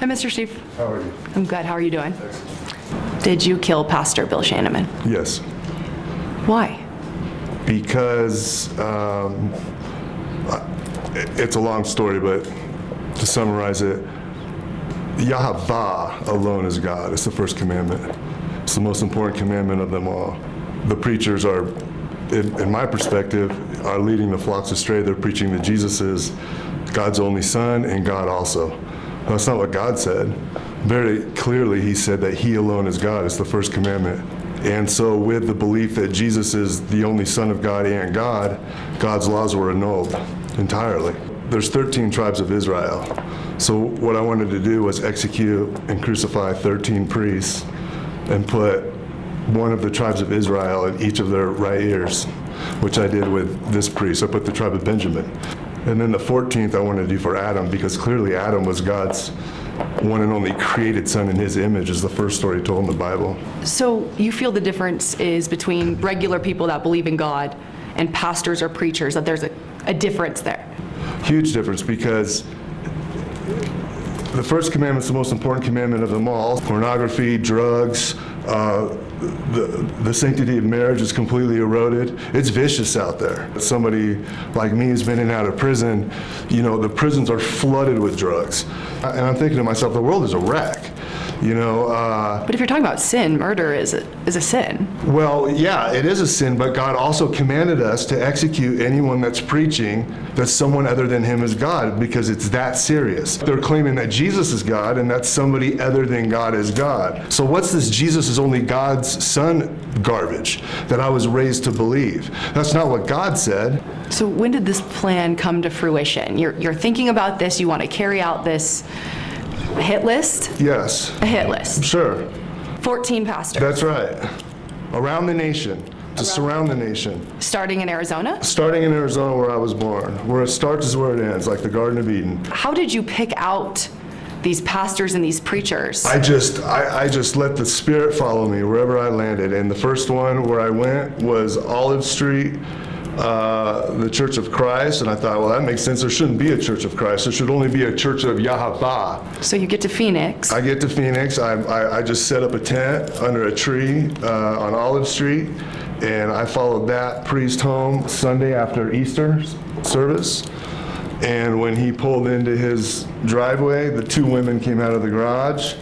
Hi, Mr. Sheafe. How are you? I'm good. How are you doing? Did you kill Pastor Bill Schonemann? Yes. Why? Because it's a long story, but to summarize it, Yahavah alone is God. It's the first commandment. It's the most important commandment of them all. The preachers are, in my perspective, are leading the flocks astray. They're preaching that Jesus is God's only Son and God also. That's not what God said. Very clearly, he said that he alone is God. It's the first commandment. And so with the belief that Jesus is the only Son of God and God, God's laws were annulled entirely. There's 13 tribes of Israel. So what I wanted to do was execute and crucify 13 priests and put one of the tribes of Israel in each of their right ears, which I did with this priest. I put the tribe of Benjamin. And then the 14th I wanted to do for Adam, because clearly Adam was God's one and only created son in his image, is the first story told in the Bible. So you feel the difference is between regular people that believe in God and pastors or preachers, that there's a difference there? Huge difference, because the first commandment is the most important commandment of them all. Pornography, drugs, the sanctity of marriage is completely eroded. It's vicious out there. Somebody like me who's been in and out of prison, you know, the prisons are flooded with drugs. And I'm thinking to myself, the world is a wreck. You know, but if you're talking about sin, murder is a sin. Well, yeah, it is a sin, but God also commanded us to execute anyone that's preaching that someone other than him is God, because it's that serious. They're claiming that Jesus is God and that somebody other than God is God. So what's this Jesus is only God's son garbage that I was raised to believe? That's not what God said. So when did this plan come to fruition? You're thinking about this, you want to carry out this hit list? Yes. A hit list. Sure. 14 pastors. That's right. Around the nation. To surround the nation. Starting in Arizona? Starting in Arizona, where I was born. Where it starts is where it ends, like the Garden of Eden. How did you pick out these pastors and these preachers? I just let the Spirit follow me wherever I landed. And the first one where I went was Olive Street, the Church of Christ, and I thought, well, that makes sense. There shouldn't be a Church of Christ. There should only be a Church of Yahavah. So you get to Phoenix. I get to Phoenix. I just set up a tent under a tree on Olive Street, and I followed that priest home Sunday after Easter service. And when he pulled into his driveway, the two women came out of the garage.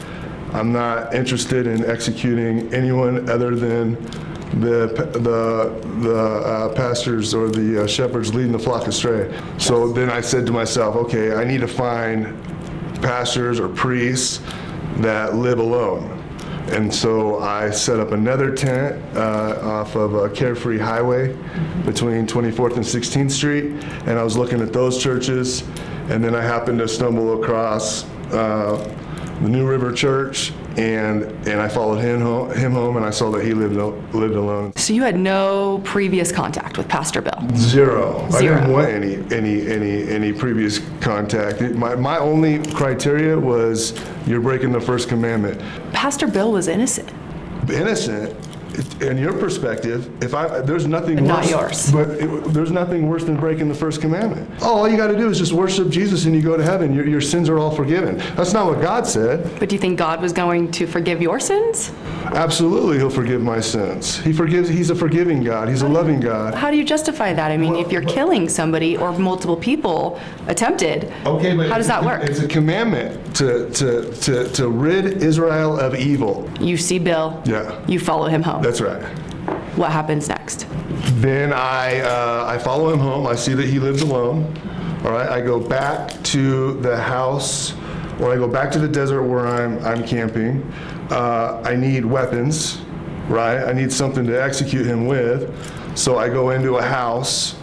I'm not interested in executing anyone other than the pastors or the shepherds leading the flock astray. So then I said to myself, okay, I need to find pastors or priests that live alone. And so I set up another tent off of a Carefree Highway between 24th and 16th Street, and I was looking at those churches, and then I happened to stumble across the New River Church, and I followed him home, and I saw that he lived alone. So you had no previous contact with Pastor Bill? Zero. I Zero. didn't want any previous contact. My only criteria was you're breaking the first commandment. Pastor Bill was innocent. Innocent? In your perspective, there's nothing worse. Not yours. But there's nothing worse than breaking the first commandment. All you got to do is just worship Jesus and you go to heaven. Your sins are all forgiven. That's not what God said. But do you think God was going to forgive your sins? Absolutely, he'll forgive my sins. He's a forgiving God. He's a loving God. How do you justify that? I mean, if you're killing somebody or multiple people attempted, okay, but how does that work? It's a commandment to rid Israel of evil. You see Bill. Yeah. You follow him home. That's right. What happens next? Then I follow him home. I see that he lives alone. All right. I go back to the house, or I go back to the desert where I'm camping. I need weapons, right? I need something to execute him with. So I go into a house.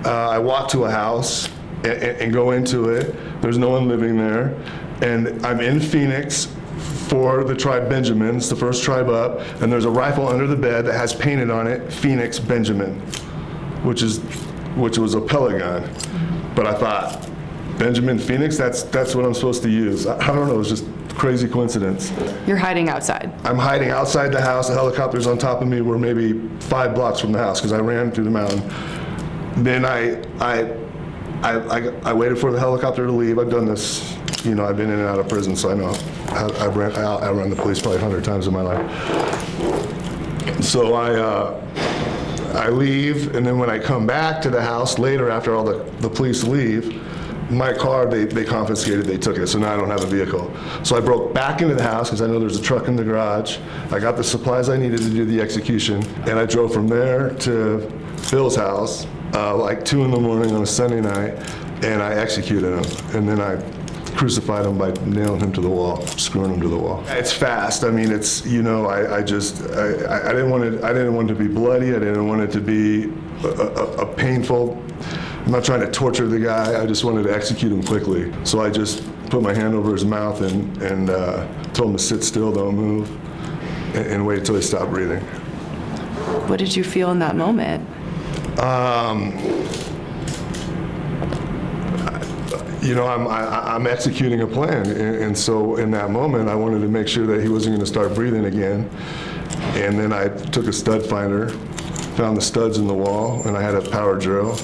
I walk to a house and go into it. There's no one living there. And I'm in Phoenix for the tribe Benjamin. It's the first tribe up. And there's a rifle under the bed that has painted on it, Phoenix Benjamin, which was a pellet gun. But I thought, Benjamin Phoenix, that's what I'm supposed to use. I don't know, it's just crazy coincidence. You're hiding outside. I'm hiding outside the house. The helicopter's on top of me. We're maybe 5 blocks from the house because I ran through the mountain. Then I waited for the helicopter to leave. I've done this I've been in and out of prison, so I know I ran the police probably 100 times in my life. So I leave, and then when I come back to the house later after all the police leave, my car, they confiscated, they took it, so now I don't have a vehicle. So I broke back into the house because I know there's a truck in the garage. I got the supplies I needed to do the execution, and I drove from there to Bill's house, like 2 in the morning on a Sunday night, and I executed him. And then I crucified him by nailing him to the wall, screwing him to the wall. It's fast. I mean, it's, I didn't want it to be bloody. I didn't want it to be a painful. I'm not trying to torture the guy. I just wanted to execute him quickly. So I just put my hand over his mouth and told him to sit still, don't move, and wait until he stopped breathing. What did you feel in that moment? I'm executing a plan, and so in that moment, I wanted to make sure that he wasn't going to start breathing again. And then I took a stud finder, found the studs in the wall, and I had a power drill,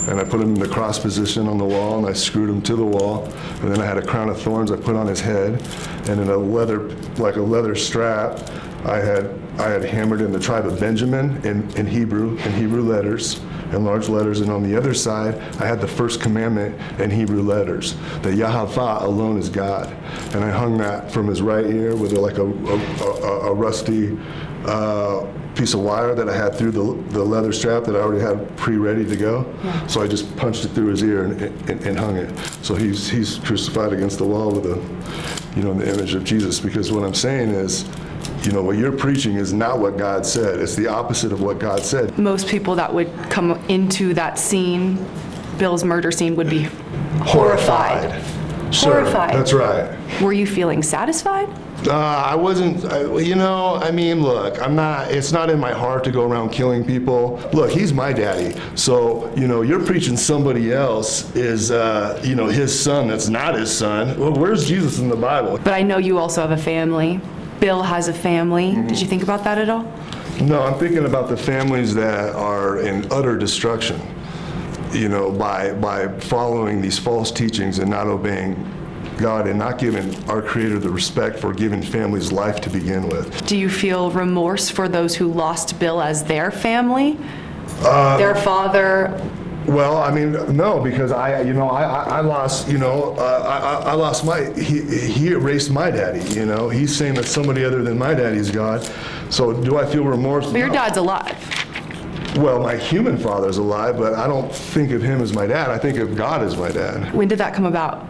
and I put him in the cross position on the wall, and I screwed him to the wall. And then I had a crown of thorns I put on his head, and in a leather strap, I had hammered in the tribe of Benjamin in Hebrew letters, in large letters, and on the other side, I had the first commandment in Hebrew letters, that Yahavah alone is God. And I hung that from his right ear with a rusty piece of wire that I had through the leather strap that I already had pre-ready to go. Yeah. So I just punched it through his ear and hung it. So he's crucified against the wall with the image of Jesus, because what I'm saying is, what you're preaching is not what God said. It's the opposite of what God said. Most people that would come into that scene, Bill's murder scene, would be horrified. Sure, horrified. That's right. Were you feeling satisfied? I wasn't, look, I'm not, it's not in my heart to go around killing people. Look, he's my daddy. So, you're preaching somebody else is, his son that's not his son. Well, where's Jesus in the Bible? But I know you also have a family. Bill has a family. Mm-hmm. Did you think about that at all? No, I'm thinking about the families that are in utter destruction, by following these false teachings and not obeying God and not giving our Creator the respect for giving families life to begin with. Do you feel remorse for those who lost Bill as their family? Their father? Well, I mean, no, because I lost, I lost he erased my daddy, He's saying that somebody other than my daddy's God. So do I feel remorse? But your dad's alive. Well, my human father's alive, but I don't think of him as my dad. I think of God as my dad. When did that come about?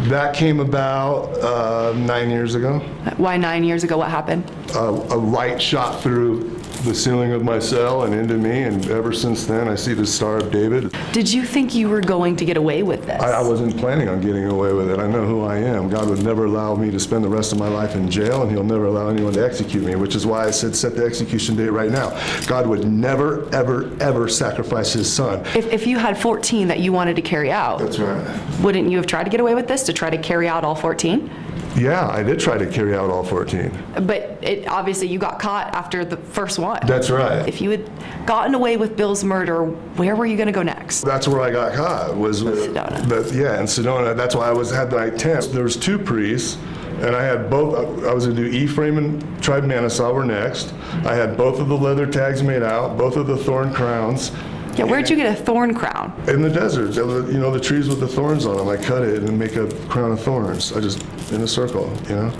That came about 9 years ago. Why 9 years ago? What happened? A light shot through the ceiling of my cell and into me, and ever since then I see the Star of David. Did you think you were going to get away with this? I wasn't planning on getting away with it. I know who I am. God would never allow me to spend the rest of my life in jail, and He'll never allow anyone to execute me, which is why I said set the execution date right now. God would never, ever, ever sacrifice His Son. If you had 14 that you wanted to carry out, that's right. Wouldn't you have tried to get away with this, to try to carry out all 14? Yeah, I did try to carry out all 14. But obviously you got caught after the first one. That's right. If you had gotten away with Bill's murder, where were you going to go next? That's where I got caught, was Sedona. In Sedona. That's why I had my tent. There was 2 priests, and I had both. I was going to do Ephraim and tribe Manasseh were next. I had both of the leather tags made out, both of the thorn crowns. Yeah, where'd you get a thorn crown? In the desert, the trees with the thorns on them. I cut it and make a crown of thorns. I just, in a circle,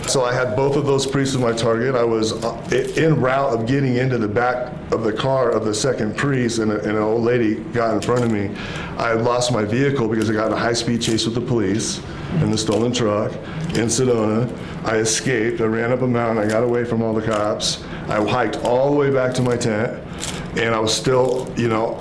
So I had both of those priests as my target. I was en route of getting into the back of the car of the second priest, and an old lady got in front of me. I had lost my vehicle because I got in a high-speed chase with the police in the stolen truck in Sedona. I escaped. I ran up a mountain. I got away from all the cops. I hiked all the way back to my tent. And I was still,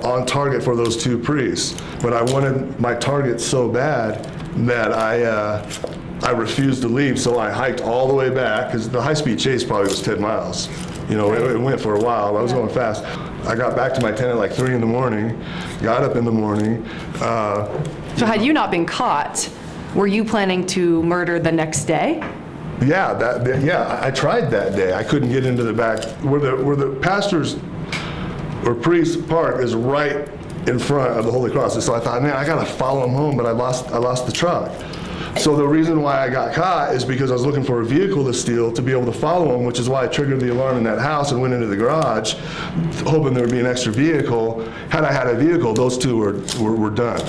on target for those 2 priests. But I wanted my target so bad that I refused to leave, so I hiked all the way back, because the high-speed chase probably was 10 miles. It went for a while. I was going fast. I got back to my tent at like 3 in the morning, got up in the morning. So had you not been caught, were you planning to murder the next day? Yeah, I tried that day. I couldn't get into the back. Where the pastors or priest park is right in front of the Holy Cross. So I thought, man, I gotta follow him home, but I lost the truck. So the reason why I got caught is because I was looking for a vehicle to steal to be able to follow him, which is why I triggered the alarm in that house and went into the garage, hoping there would be an extra vehicle. Had I had a vehicle, those two were done.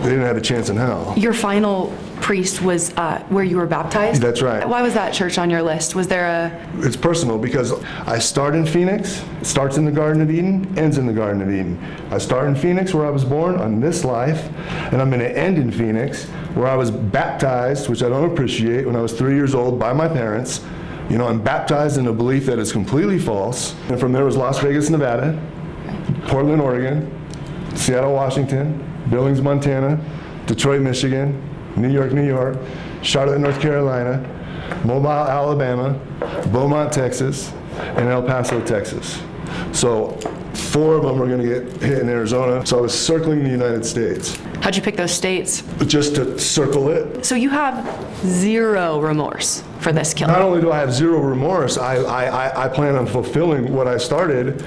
They didn't have a chance in hell. Your final priest was where you were baptized? That's right. Why was that church on your list? Was there a... It's personal because I start in Phoenix, starts in the Garden of Eden, ends in the Garden of Eden. I start in Phoenix where I was born on this life, and I'm going to end in Phoenix where I was baptized, which I don't appreciate, when I was 3 years old by my parents. You know, I'm baptized in a belief that is completely false. And from there was Las Vegas, Nevada, Portland, Oregon, Seattle, Washington, Billings, Montana, Detroit, Michigan, New York, New York, Charlotte, North Carolina, Mobile, Alabama, Beaumont, Texas, and El Paso, Texas. So 4 of them are going to get hit in Arizona. So I was circling the United States. How'd you pick those states? Just to circle it. So you have zero remorse for this killing. Not only do I have zero remorse, I plan on fulfilling what I started.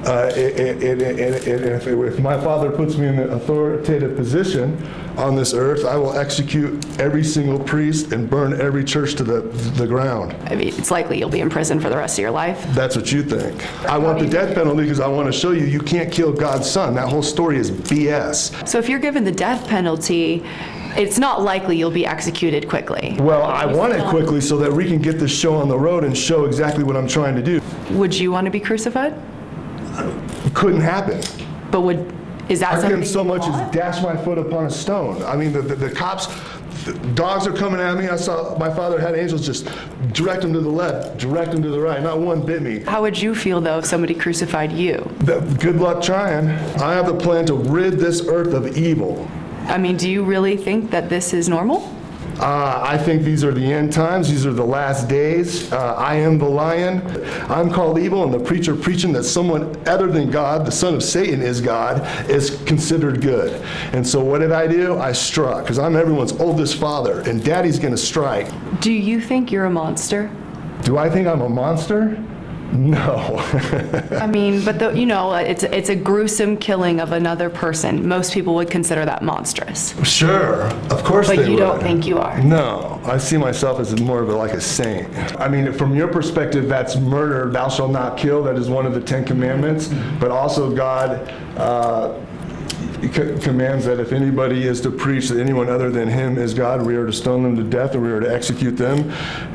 If my Father puts me in an authoritative position on this earth, I will execute every single priest and burn every church to the ground. I mean, it's likely you'll be in prison for the rest of your life. That's what you think. I want the death penalty because I want to show you you can't kill God's son. That whole story is BS. So if you're given the death penalty, it's not likely you'll be executed quickly. Well, I want it quickly so that we can get this show on the road and show exactly what I'm trying to do. Would you want to be crucified? Couldn't happen. But is that I something couldn't so you much want? as dash my foot upon a stone. I mean, the cops, the dogs are coming at me. I saw my father had angels just direct them to the left, direct them to the right. Not one bit me. How would you feel, though, if somebody crucified you? Good luck trying. I have the plan to rid this earth of evil. I mean, do you really think that this is normal? I think these are the end times. These are the last days. I am the lion. I'm called evil, and the preacher preaching that someone other than God, the son of Satan, is God, is considered good. And so what did I do? I struck, because I'm everyone's oldest father, and daddy's going to strike. Do you think you're a monster? Do I think I'm a monster? No. I mean, but it's a gruesome killing of another person. Most people would consider that monstrous. Sure, of course they would. But you don't think you are? No, I see myself as more of like a saint. I mean, from your perspective, that's murder. Thou shalt not kill. That is one of the 10 commandments. But also God commands that if anybody is to preach that anyone other than him is God, we are to stone them to death, and we are to execute them.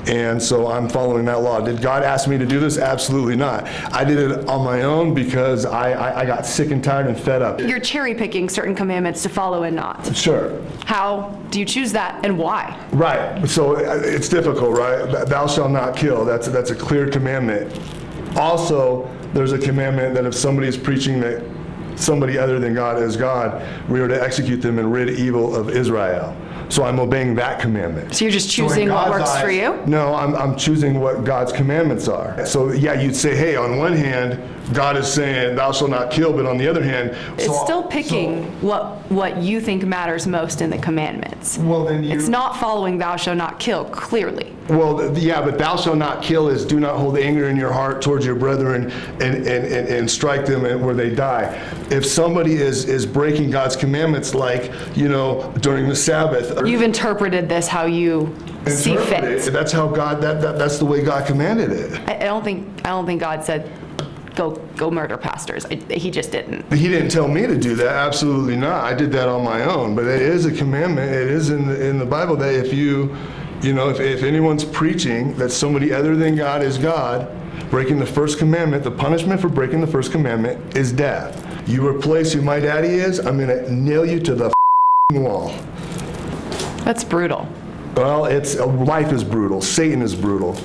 And so I'm following that law. Did God ask me to do this? Absolutely not. I did it on my own because I got sick and tired and fed up. You're cherry picking certain commandments to follow and not. Sure. How do you choose that, and why? Right. So it's difficult, right? Thou shalt not kill. That's a clear commandment. Also, there's a commandment that if somebody is preaching that somebody other than God is God, we are to execute them and rid evil of Israel. So I'm obeying that commandment. So you're just choosing what works for you? No, I'm choosing what God's commandments are. So yeah, you'd say, hey, on one hand, God is saying, thou shalt not kill, but on the other hand... It's still picking what you think matters most in the commandments. Well, then it's not following thou shalt not kill, clearly. Well, yeah, but thou shalt not kill is do not hold anger in your heart towards your brethren and strike them where they die. If somebody is breaking God's commandments, like, during the Sabbath... You've interpreted this how you see fit. That's how God, that's the way God commanded it. I don't think God said, go murder pastors. He just didn't. He didn't tell me to do that. Absolutely not. I did that on my own. But it is a commandment. It is in the Bible that if if anyone's preaching that somebody other than God is God, breaking the first commandment, the punishment for breaking the first commandment is death. You replace who my daddy is, I'm going to nail you to the wall. That's brutal. Well, life is brutal. Satan is brutal.